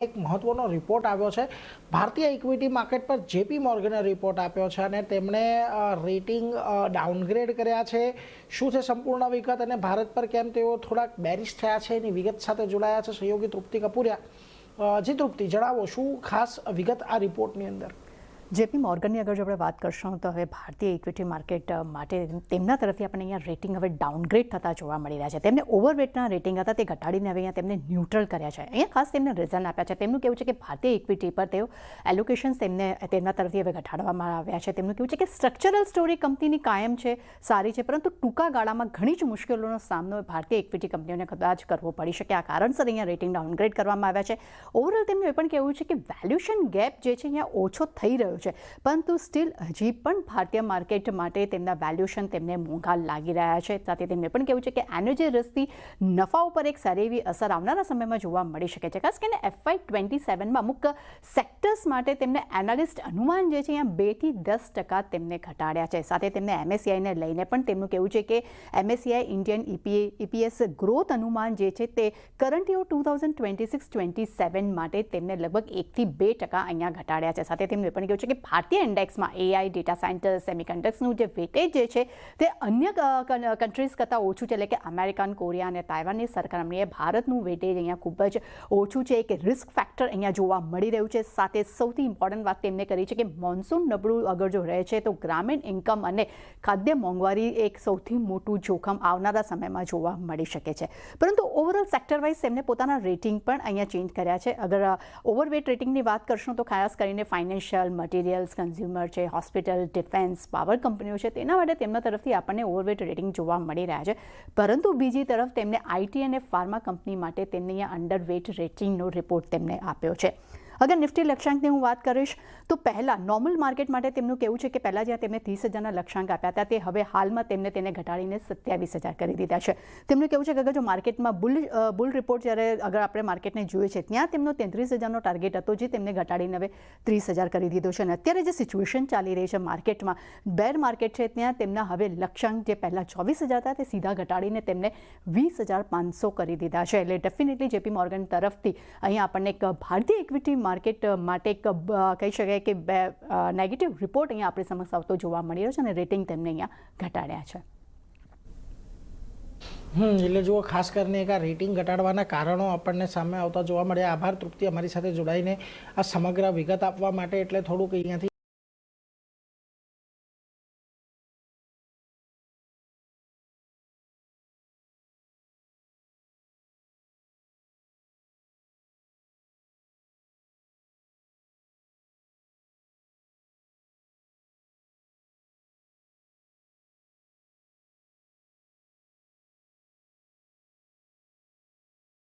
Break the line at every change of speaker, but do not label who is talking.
એક મહત્વનો રિપોર્ટ આવ્યો છે ભારતીય ઇક્વિટી માર્કેટ પર જેપી મોર્ગને રિપોર્ટ આપ્યો છે અને તેમણે રેટિંગ ડાઉનગ્રેડ કર્યા છે। શું છે સંપૂર્ણ વિગત અને ભારત પર કેમ તેઓ થોડાક બેરિશ થયા છે એની વિગત સાથે જોડાયા છે સહયોગી તૃપ્તિ કપૂરિયા। જી તૃપ્તિ, જણાવો શું ખાસ વિગત આ રિપોર્ટની અંદર?
જેપી મોર્ગનની અગર જો આપણે વાત કરશું તો હવે ભારતીય ઇક્વિટી માર્કેટ માટે તેમના તરફથી આપણને અહીંયા રેટિંગ હવે ડાઉનગ્રેડ થતા જોવા મળી રહ્યા છે। તેમને ઓવરવેટના રેટિંગ હતા તે ઘટાડીને હવે અહીંયા તેમને ન્યુટ્રલ કર્યા છે। અહીંયા ખાસ તેમને રીઝન આપ્યા છે। તેમનું કહેવું છે કે ભારતીય ઇક્વિટી પર તેઓ એલોકેશન્સ તેમના તરફથી હવે ઘટાડવામાં આવ્યા છે। તેમનું કહેવું છે કે સ્ટ્રક્ચરલ સ્ટોરી કંપનીની કાયમ છે, સારી છે, પરંતુ ટૂંકા ગાળામાં ઘણી જ મુશ્કેલીઓનો સામનો ભારતીય ઇક્વિટી કંપનીઓને કદાચ કરવો પડી શકે। આ કારણસર અહીંયા રેટિંગ ડાઉનગ્રેડ કરવામાં આવ્યા છે। ઓવરઓલ તેમનું એ પણ કહેવું છે કે વેલ્યુએશન ગેપ જે છે અહીંયા ઓછો થઈ રહ્યો છે, પરંતુ સ્ટીલ હજી પણ ભારતીય માર્કેટ માટે તેમના વેલ્યુએશન તેમને મોંઘા લાગી રહ્યા છે। સાથે તેમને પણ કહેવું છે કે એનર્જી રિસ્કથી નફા ઉપર એક સારી એવી અસર આવનારા સમયમાં જોવા મળી શકે છે। ખાસ કરીને FY27માં અમુક સેક્ટર્સ માટે તેમને એનાલિસ્ટ અનુમાન જે છે અહીંયા 2 થી 10% તેમને ઘટાડ્યા છે। સાથે તેમને MSCIને લઈને પણ તેમનું કહેવું છે કે MSCI ઇન્ડિયન EPS ગ્રોથ અનુમાન જે છે તે કરંટ યર 2026-27 માટે તેમને લગભગ 1 થી 2% અહીંયા ઘટાડ્યા છે। સાથે તેમનું પણ કહેવું છે કે ભારતીય ઇન્ડેક્સમાં AI, ડેટા સાયન્ટર, સેમિકન્ડક્ટર્સનું જે વેટેજ જે છે તે અન્ય કન્ટ્રીઝ કરતાં ઓછું છે, એટલે કે અમેરિકન, કોરિયા અને તાઇવાનની સરખામણીએ ભારતનું વેટેજ અહીંયા ખૂબ જ ઓછું છે। એક રિસ્ક ફેક્ટર અહીંયા જોવા મળી રહ્યું છે। સાથે સૌથી ઇમ્પોર્ટન્ટ વાત તેમને કરી છે કે મોન્સૂન નબળું અગર જો રહે છે તો ગ્રામીણ ઇન્કમ અને ખાદ્ય મોંઘવારી એક સૌથી મોટું જોખમ આવનારા સમયમાં જોવા મળી શકે છે। પરંતુ ઓવરઓલ સેક્ટર વાઇઝ તેમને પોતાના રેટિંગ પણ અહીંયા ચેન્જ કર્યા છે। અગર ઓવરવેટ રેટિંગની વાત કરશું તો ખાસ કરીને ફાઇનાન્શિયલ, મટીરિયલ્સ, કન્ઝ્યુમર છે, હોસ્પિટલ, ડિફેન્સ, પાવર કંપનીઓ છે, તેના માટે તેમના તરફથી આપણને ઓવરવેટ રેટિંગ જોવા મળી રહ્યા છે। પરંતુ બીજી તરફ તેમને IT અને ફાર્મા કંપની માટે તેમને અહીંયા અંડરવેટ રેટિંગનો રિપોર્ટ તેમને આપ્યો છે। અગર નિફ્ટી લક્ષ્યાંકની હું વાત કરીશ તો પહેલાં નોર્મલ માર્કેટ માટે તેમનું કહેવું છે કે પહેલાં જ્યાં તેમને 30,000ના લક્ષ્યાંક આપ્યા હતા તે હવે હાલમાં તેમને તેને ઘટાડીને 27,000 કરી દીધા છે। તેમનું કહેવું છે કે અગર જો માર્કેટમાં બુલ રિપોર્ટ જ્યારે અગર આપણે માર્કેટને જોઈએ છે ત્યાં તેમનો 33,000નો ટાર્ગેટ હતો, જે તેમને ઘટાડીને હવે 30,000 કરી દીધો છે। અને અત્યારે જે સિચ્યુએશન ચાલી રહી છે માર્કેટમાં, બેર માર્કેટ છે, ત્યાં તેમના હવે લક્ષ્યાંક જે પહેલાં 24,000 હતા તે સીધા ઘટાડીને તેમને 20,500 કરી દીધા છે। એટલે ડેફિનેટલી જેપી મોર્ગન તરફથી અહીંયા આપણને એક ભારતીય ઇક્વિટી માર્કેટ માટે એક કહી શકાય કે નેગેટિવ રિપોર્ટ અહીંયા આપણી સમક્ષ આવતો જોવા મળી રહ્યો છે અને રેટિંગ તેમને અહીંયા ઘટાડ્યા છે।
એટલે જુઓ, ખાસ કરીને એક આ રેટિંગ ઘટાડવાના કારણો આપણને સામે આવતા જોવા મળ્યા। આભાર તૃપ્તિ, અમારી સાથે જોડાઈને આ સમગ્ર વિગત આપવા માટે। એટલે થોડુંક અહીંયાથી